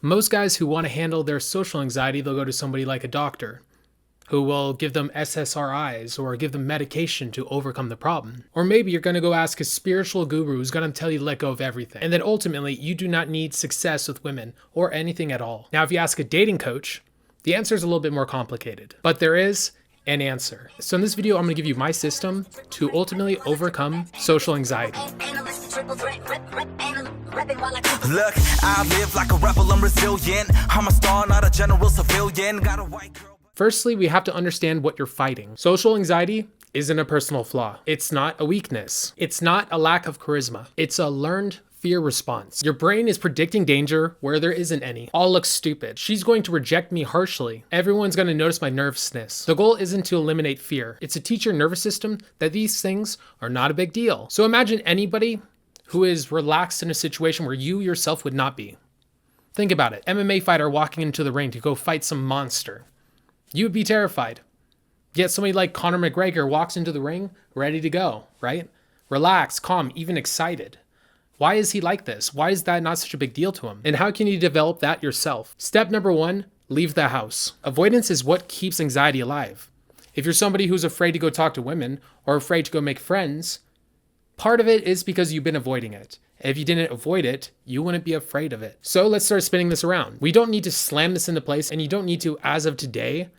Most guys who want to handle their social anxiety, they'll go to somebody like a doctor who will give them SSRIs or give them medication to overcome the problem. Or maybe you're going to go ask a spiritual guru who's going to tell you to let go of everything. And then ultimately, you do not need success with women or anything at all. Now, if you ask a dating coach, the answer is a little bit more complicated, but there is an answer. So in this video, I'm going to give you my system to ultimately overcome social anxiety. Look, I live like a rebel, I'm resilient. I'm a star, not a general civilian. Got a white girl. Firstly, we have to understand what you're fighting. Social anxiety isn't a personal flaw. It's not a weakness. It's not a lack of charisma. It's a learned fear response. Your brain is predicting danger where there isn't any. All looks stupid. She's going to reject me harshly. Everyone's going to notice my nervousness. The goal isn't to eliminate fear. It's to teach your nervous system that these things are not a big deal. So imagine anybody who is relaxed in a situation where you yourself would not be. Think about it. MMA fighter walking into the ring to go fight some monster. You would be terrified. Yet somebody like Conor McGregor walks into the ring ready to go, right? Relaxed, calm, even excited. Why is he like this? Why is that not such a big deal to him? And how can you develop that yourself? Step number 1, leave the house. Avoidance is what keeps anxiety alive. If you're somebody who's afraid to go talk to women or afraid to go make friends, part of it is because you've been avoiding it. If you didn't avoid it, you wouldn't be afraid of it. So let's start spinning this around. We don't need to slam this into place, and you don't need to, as of today,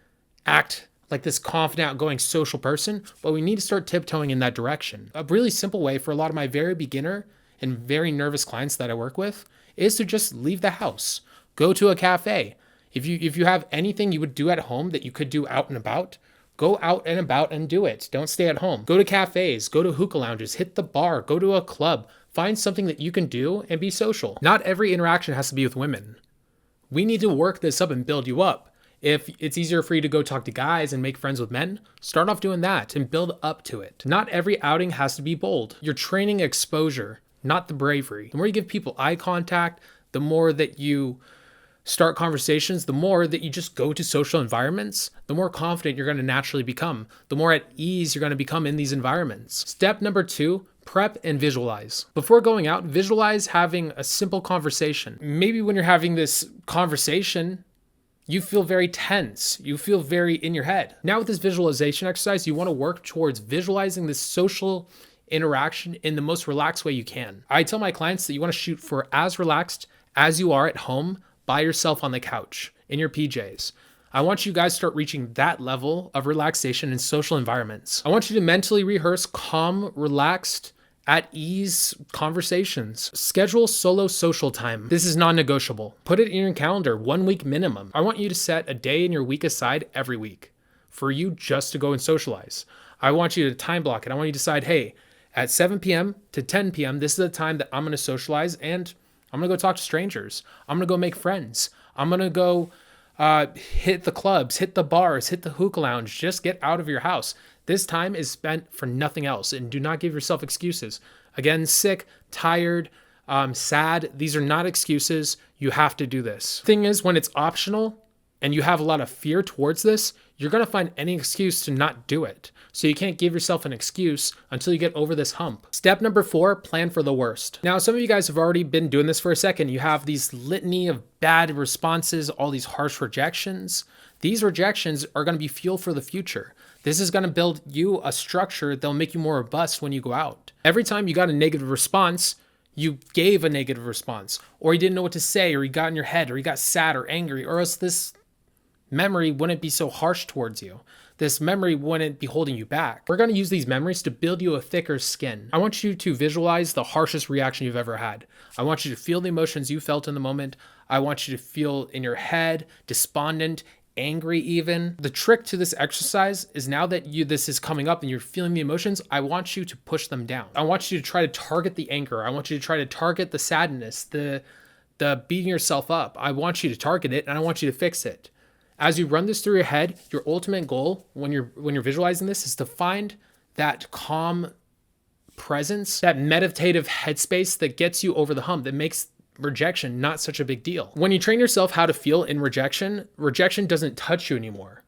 act like this confident, outgoing social person, but we need to start tiptoeing in that direction. A really simple way for a lot of my very beginner and very nervous clients that I work with is to just leave the house. Go to a cafe. If you have anything you would do at home that you could do out and about, go out and about and do it. Don't stay at home. Go to cafes, go to hookah lounges, hit the bar, go to a club. Find something that you can do and be social. Not every interaction has to be with women. We need to work this up and build you up. If it's easier for you to go talk to guys and make friends with men, start off doing that and build up to it. Not every outing has to be bold. You're training exposure, not the bravery. The more you give people eye contact, the more that you start conversations, the more that you just go to social environments, the more confident you're going to naturally become, the more at ease you're going to become in these environments. Step number 2, prep and visualize. Before going out, visualize having a simple conversation. Maybe when you're having this conversation, you feel very tense. You feel very in your head. Now with this visualization exercise, you want to work towards visualizing this social interaction in the most relaxed way you can. I tell my clients that you want to shoot for as relaxed as you are at home by yourself on the couch in your PJs. I want you guys to start reaching that level of relaxation in social environments. I want you to mentally rehearse calm, relaxed, at ease conversations. Schedule solo social time. This is non-negotiable. Put it in your calendar, 1 week minimum. I want you to set a day in your week aside every week for you just to go and socialize. I want you to time block it. I want you to decide, hey, at 7 p.m. to 10 p.m., this is the time that I'm going to socialize and I'm going to go talk to strangers. I'm going to go make friends. I'm going to go hit the clubs, hit the bars, hit the hookah lounge. Just get out of your house. This time is spent for nothing else, and do not give yourself excuses. Again, sick, tired, sad. These are not excuses. You have to do this. Thing is, when it's optional and you have a lot of fear towards this, you're going to find any excuse to not do it. So you can't give yourself an excuse until you get over this hump. Step number 4, plan for the worst. Now, some of you guys have already been doing this for a second. You have these litany of bad responses, all these harsh rejections. These rejections are going to be fuel for the future. This is going to build you a structure that'll make you more robust when you go out. Every time you got a negative response, you gave a negative response, or you didn't know what to say, or you got in your head, or you got sad or angry, or else this memory wouldn't be so harsh towards you. This memory wouldn't be holding you back. We're going to use these memories to build you a thicker skin. I want you to visualize the harshest reaction you've ever had. I want you to feel the emotions you felt in the moment. I want you to feel in your head, despondent, angry even. The trick to this exercise is now that this is coming up and you're feeling the emotions, I want you to push them down. I want you to try to target the anger. I want you to try to target the sadness, the beating yourself up. I want you to target it and I want you to fix it. As you run this through your head, your ultimate goal when you're visualizing this is to find that calm presence, that meditative headspace that gets you over the hump, that makes rejection not such a big deal. When you train yourself how to feel in rejection, rejection doesn't touch you anymore.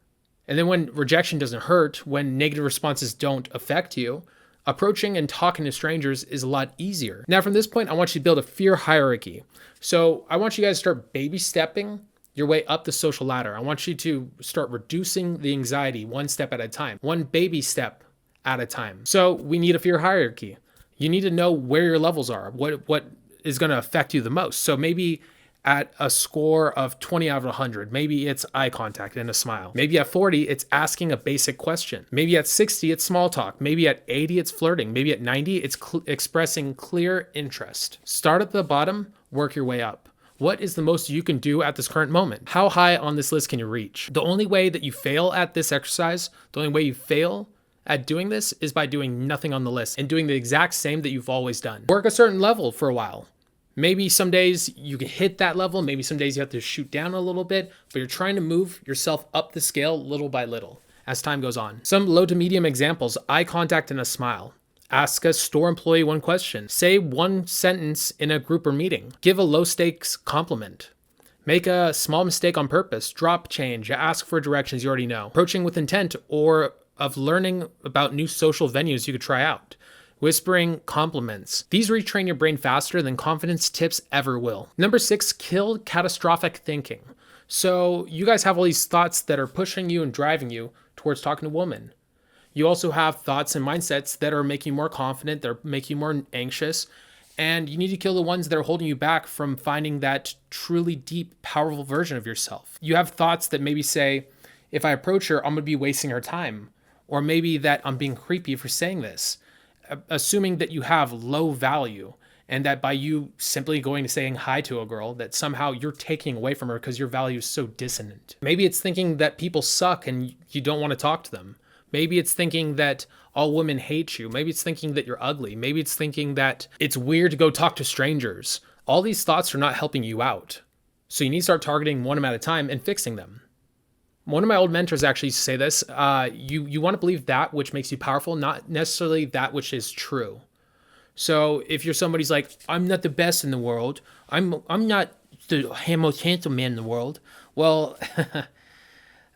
And then when rejection doesn't hurt, when negative responses don't affect you, Approaching and talking to strangers is a lot easier. Now, from this point, I want you to build a fear hierarchy. So I want you guys to start baby stepping your way up the social ladder. I want you to start reducing the anxiety one step at a time, one baby step at a time. So we need a fear hierarchy. You need to know where your levels are, what is going to affect you the most. So maybe at a score of 20 out of 100, maybe it's eye contact and a smile. Maybe at 40, it's asking a basic question. Maybe at 60, it's small talk. Maybe at 80, it's flirting. Maybe at 90, it's expressing clear interest. Start at the bottom, work your way up. What is the most you can do at this current moment? How high on this list can you reach? The only way that you fail at this exercise, the only way you fail at doing this is by doing nothing on the list and doing the exact same that you've always done. Work a certain level for a while. Maybe some days you can hit that level. Maybe some days you have to shoot down a little bit, but you're trying to move yourself up the scale little by little as time goes on. Some low to medium examples: eye contact and a smile. Ask a store employee one question. Say one sentence in a group or meeting. Give a low stakes compliment. Make a small mistake on purpose. Drop change. Ask for directions you already know. Approaching with intent or of learning about new social venues you could try out. Whispering compliments. These retrain your brain faster than confidence tips ever will. Number 6, kill catastrophic thinking. So you guys have all these thoughts that are pushing you and driving you towards talking to women. You also have thoughts and mindsets that are making you more confident, they're making you more anxious, and you need to kill the ones that are holding you back from finding that truly deep, powerful version of yourself. You have thoughts that maybe say, if I approach her, I'm going to be wasting her time. Or maybe that I'm being creepy for saying this. Assuming that you have low value and that by you simply going to saying hi to a girl, that somehow you're taking away from her because your value is so dissonant. Maybe it's thinking that people suck and you don't want to talk to them. Maybe it's thinking that all women hate you. Maybe it's thinking that you're ugly. Maybe it's thinking that it's weird to go talk to strangers. All these thoughts are not helping you out. So you need to start targeting one at a time and fixing them. One of my old mentors actually used to say this, you want to believe that which makes you powerful, not necessarily that which is true. So if you're somebody's like, I'm not the best in the world, I'm not the most handsome man in the world, well,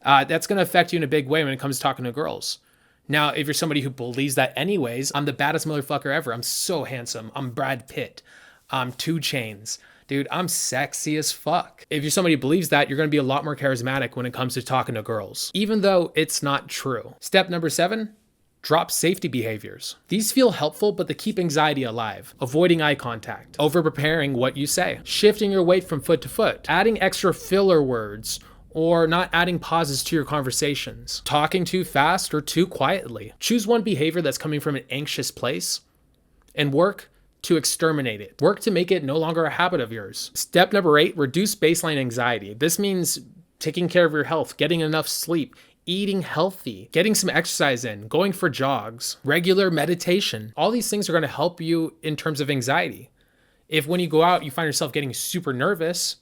that's going to affect you in a big way when it comes to talking to girls. Now, if you're somebody who believes that anyways, I'm the baddest motherfucker ever, I'm so handsome, I'm Brad Pitt, I'm 2 Chainz. Dude, I'm sexy as fuck. If you're somebody who believes that, you're going to be a lot more charismatic when it comes to talking to girls, even though it's not true. Step number 7, drop safety behaviors. These feel helpful, but they keep anxiety alive. Avoiding eye contact, over-preparing what you say, shifting your weight from foot to foot, adding extra filler words, or not adding pauses to your conversations, talking too fast or too quietly. Choose one behavior that's coming from an anxious place and work to exterminate it. Work to make it no longer a habit of yours. Step number 8, reduce baseline anxiety. This means taking care of your health, getting enough sleep, eating healthy, getting some exercise in, going for jogs, regular meditation. All these things are going to help you in terms of anxiety. If when you go out, you find yourself getting super nervous,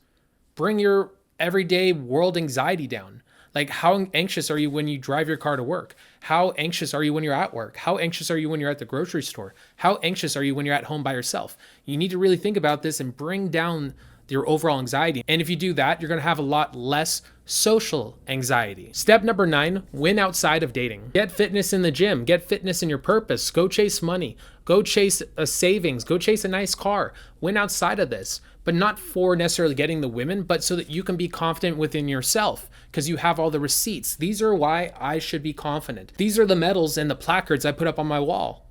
bring your everyday world anxiety down. Like, how anxious are you when you drive your car to work? How anxious are you when you're at work? How anxious are you when you're at the grocery store? How anxious are you when you're at home by yourself? You need to really think about this and bring down your overall anxiety. And if you do that, you're going to have a lot less social anxiety. Step number 9, win outside of dating. Get fitness in the gym, get fitness in your purpose, go chase money, go chase a savings, go chase a nice car, win outside of this, but not for necessarily getting the women, but so that you can be confident within yourself because you have all the receipts. These are why I should be confident. These are the medals and the placards I put up on my wall.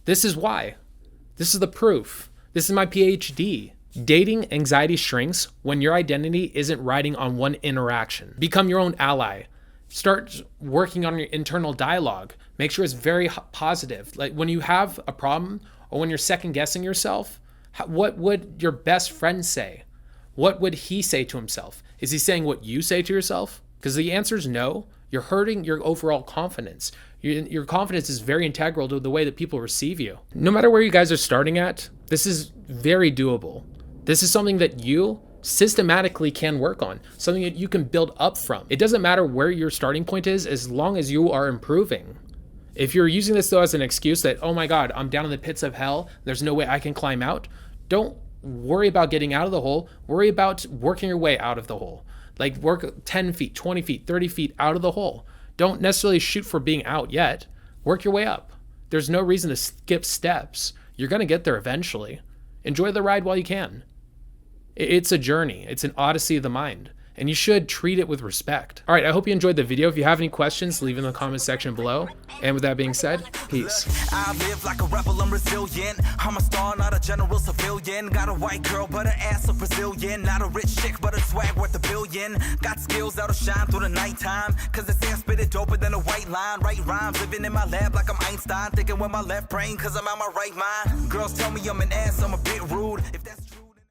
This is why. This is the proof. This is my PhD. Dating anxiety shrinks when your identity isn't riding on one interaction. Become your own ally. Start working on your internal dialogue. Make sure it's very positive. Like when you have a problem or when you're second guessing yourself, what would your best friend say? What would he say to himself? Is he saying what you say to yourself? Because the answer is no. You're hurting your overall confidence. Your confidence is very integral to the way that people receive you. No matter where you guys are starting at, this is very doable. This is something that you systematically can work on, something that you can build up from. It doesn't matter where your starting point is as long as you are improving. If you're using this though as an excuse that, oh my God, I'm down in the pits of hell, there's no way I can climb out, don't worry about getting out of the hole. Worry about working your way out of the hole. Like work 10 feet, 20 feet, 30 feet out of the hole. Don't necessarily shoot for being out yet. Work your way up. There's no reason to skip steps. You're going to get there eventually. Enjoy the ride while you can. It's a journey. It's an odyssey of the mind, and you should treat it with respect. All right, I hope you enjoyed the video. If you have any questions, leave in the comment section below. And with that being said, peace. I live like a rebel, I'm resilient. I'm a star, not a general civilian. Got a white girl, but her ass a Brazilian. Not a rich chick, but a swag worth $1 billion. Got skills that'll shine through the nighttime. Cause they say I spit it doper than a white line. Write rhymes, living in my lab like I'm Einstein. Thinking with my left brain, cause I'm out my right mind. Girls tell me I'm an ass, I'm a bit rude. If that's